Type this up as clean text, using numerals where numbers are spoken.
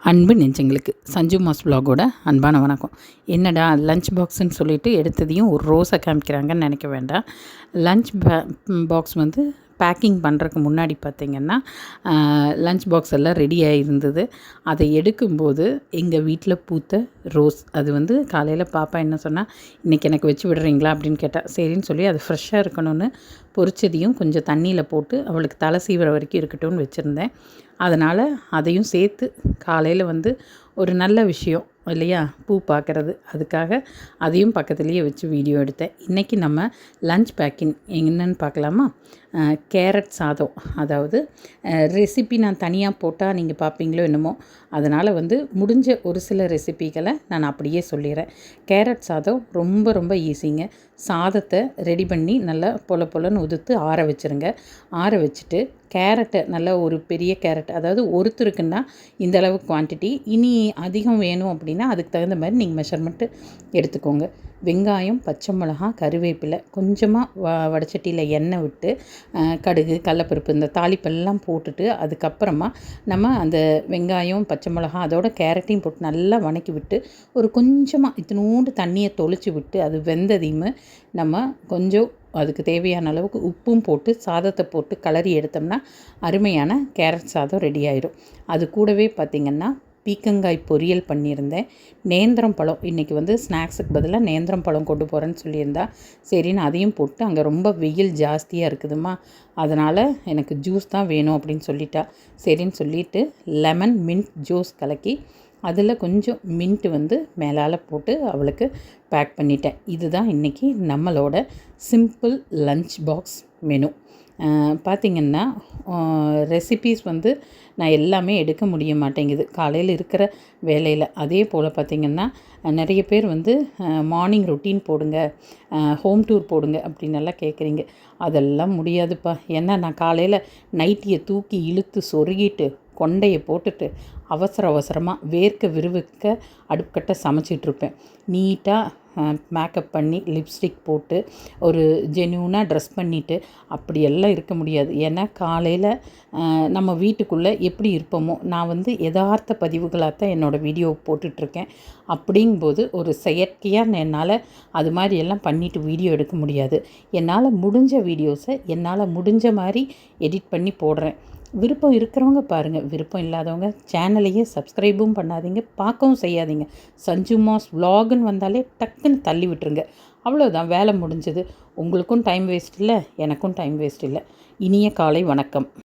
அன்பு நெஞ்சங்களுக்கு சஞ்சு மாஸ் விலாகோட அன்பான வணக்கம். என்னடா லஞ்ச் பாக்ஸுன்னு சொல்லிட்டு எடுத்ததையும் ஒரு ரோஸை காமிக்கிறாங்கன்னு நினைக்க வேண்டாம். லஞ்ச் பாக்ஸ் வந்து பேக்கிங் பண்ணுறதுக்கு முன்னாடி பார்த்திங்கன்னா லஞ்ச் பாக்ஸ் எல்லாம் ரெடியாக இருந்தது. அதை எடுக்கும்போது எங்கள் வீட்டில் பூத்த ரோஸ் அது வந்து காலையில் பாப்பா என்ன சொன்னால், இன்றைக்கி எனக்கு வச்சு விடுறீங்களா அப்படின்னு கேட்டால், சரின்னு சொல்லி அது ஃப்ரெஷ்ஷாக இருக்கணும்னு பொரிச்சதையும் கொஞ்சம் தண்ணியில் போட்டு அவளுக்கு தலை சீவிர வரைக்கும் இருக்கட்டும்னு வச்சுருந்தேன். அதனால் அதையும் சேர்த்து காலையில் வந்து ஒரு நல்ல விஷயம் இல்லையா, பூ பார்க்குறது, அதுக்காக அதையும் பக்கத்துலேயே வச்சு வீடியோ எடுத்தேன். இன்றைக்கி நம்ம லஞ்ச் பேக்கிங் என்னென்னு பார்க்கலாமா? கேரட் சாதம், அதாவது ரெசிபி நான் தனியாக போட்டால் நீங்கள் பார்ப்பீங்களோ என்னமோ, அதனால் வந்து முடிஞ்ச ஒரு சில ரெசிபிகளை நான் அப்படியே சொல்லிடுறேன். கேரட் சாதம் ரொம்ப ரொம்ப ஈஸிங்க. சாதத்தை ரெடி பண்ணி நல்லா பொலன்னு உதுத்து ஆற வச்சுருங்க. ஆற வச்சுட்டு கேரட்டை நல்லா ஒரு பெரிய கேரட், அதாவது ஒருத்தருக்குன்னா இந்த அளவு குவான்டிட்டி, இனி அதிகம் வேணும் அப்படின்னா அதுக்கு தகுந்த மாதிரி நீங்கள் மெஷர்மெண்ட்டு எடுத்துக்கோங்க. வெங்காயம், பச்சை மிளகா, கருவேப்பிலை, கொஞ்சமாக வடச்சட்டியில் எண்ணெய் விட்டு கடுகு, கடலப்பருப்பு, இந்த தாளிப்பெல்லாம் போட்டுட்டு அதுக்கப்புறமா நம்ம அந்த வெங்காயம், பச்சை மிளகா அதோட கேரட்டையும் போட்டு நல்லா வணக்கி விட்டு ஒரு கொஞ்சமாக இத்தினூண்டு தண்ணியை தொளிச்சு விட்டு அது வெந்ததையுமே நம்ம கொஞ்சம் அதுக்கு தேவையான அளவுக்கு உப்பும் போட்டு சாதத்தை போட்டு கிளறி எடுத்தோம்னா அருமையான கேரட் சாதம் ரெடி ஆயிடும். அது கூடவே பார்த்திங்கன்னா பீக்கங்காய் பொரியல் பண்ணியிருந்தேன். நேந்திரம் பழம், இன்றைக்கி வந்து ஸ்நாக்ஸுக்கு பதிலாக நேந்திரம் பழம் கொண்டு போகிறேன்னு சொல்லியிருந்தா, சரின்னு அதையும் போட்டு, அங்கே ரொம்ப வெயில் ஜாஸ்தியாக இருக்குதுமா, அதனால் எனக்கு ஜூஸ் தான் வேணும் அப்படின்னு சொல்லிட்டா. சரின்னு சொல்லிவிட்டு லெமன் மின்ட் ஜூஸ் கலக்கி அதில் கொஞ்சம் மின்ட்டு வந்து மேலால் போட்டு அவளுக்கு பேக் பண்ணிட்டேன். இதுதான் இன்றைக்கி நம்மளோட சிம்பிள் லஞ்ச் பாக்ஸ் மெனு. பார்த்திங்கன்னா ரெசிபீஸ் வந்து நான் எல்லாமே எடுக்க முடிய மாட்டேங்குது காலையில் இருக்கிற வேலையில். அதே போல் பார்த்திங்கன்னா நிறைய பேர் வந்து மார்னிங் ரொட்டீன் போடுங்க, ஹோம் டூர் போடுங்க அப்படின்னெல்லாம் கேட்குறீங்க. அதெல்லாம் முடியாதுப்பா. ஏன்னா நான் காலையில் நைட்டியை தூக்கி இழுத்து சொருகிட்டு கொண்டையை போட்டுட்டு அவசரமாக வேர்க்க விறுவிற்க அடுப்புக்கிட்ட சமைச்சிட்ருப்பேன். நீட்டாக மேக்கப் பண்ணி லிப்ஸ்டிக் போட்டு ஒரு ஜென்யூனாக ட்ரெஸ் பண்ணிவிட்டு அப்படியெல்லாம் இருக்க முடியாது. ஏன்னா காலையில் நம்ம வீட்டுக்குள்ளே எப்படி இருப்போமோ, நான் வந்து யதார்த்த பதிவுகளாக தான் என்னோடய வீடியோ போட்டுட்ருக்கேன். அப்படிங்கும்போது ஒரு செயற்கையாக என்னால் அது மாதிரி எல்லாம் பண்ணிவிட்டு வீடியோ எடுக்க முடியாது. என்னால் முடிஞ்ச வீடியோஸை என்னால் முடிஞ்ச மாதிரி எடிட் பண்ணி போடுறேன். விருப்பம் இருக்கிறவங்க பாருங்கள், விருப்பம் இல்லாதவங்க சேனலையே சப்ஸ்கிரைபும் பண்ணாதீங்க, பார்க்கவும் செய்யாதீங்க. சஞ்சு மாஸ் விலாகுன்னு வந்தாலே டக்குன்னு தள்ளி விட்டுருங்க. அவ்வளோதான், வேலை முடிஞ்சது. உங்களுக்கும் டைம் வேஸ்ட் இல்லை, எனக்கும் டைம் வேஸ்ட் இல்லை. இனிய காலை வணக்கம்.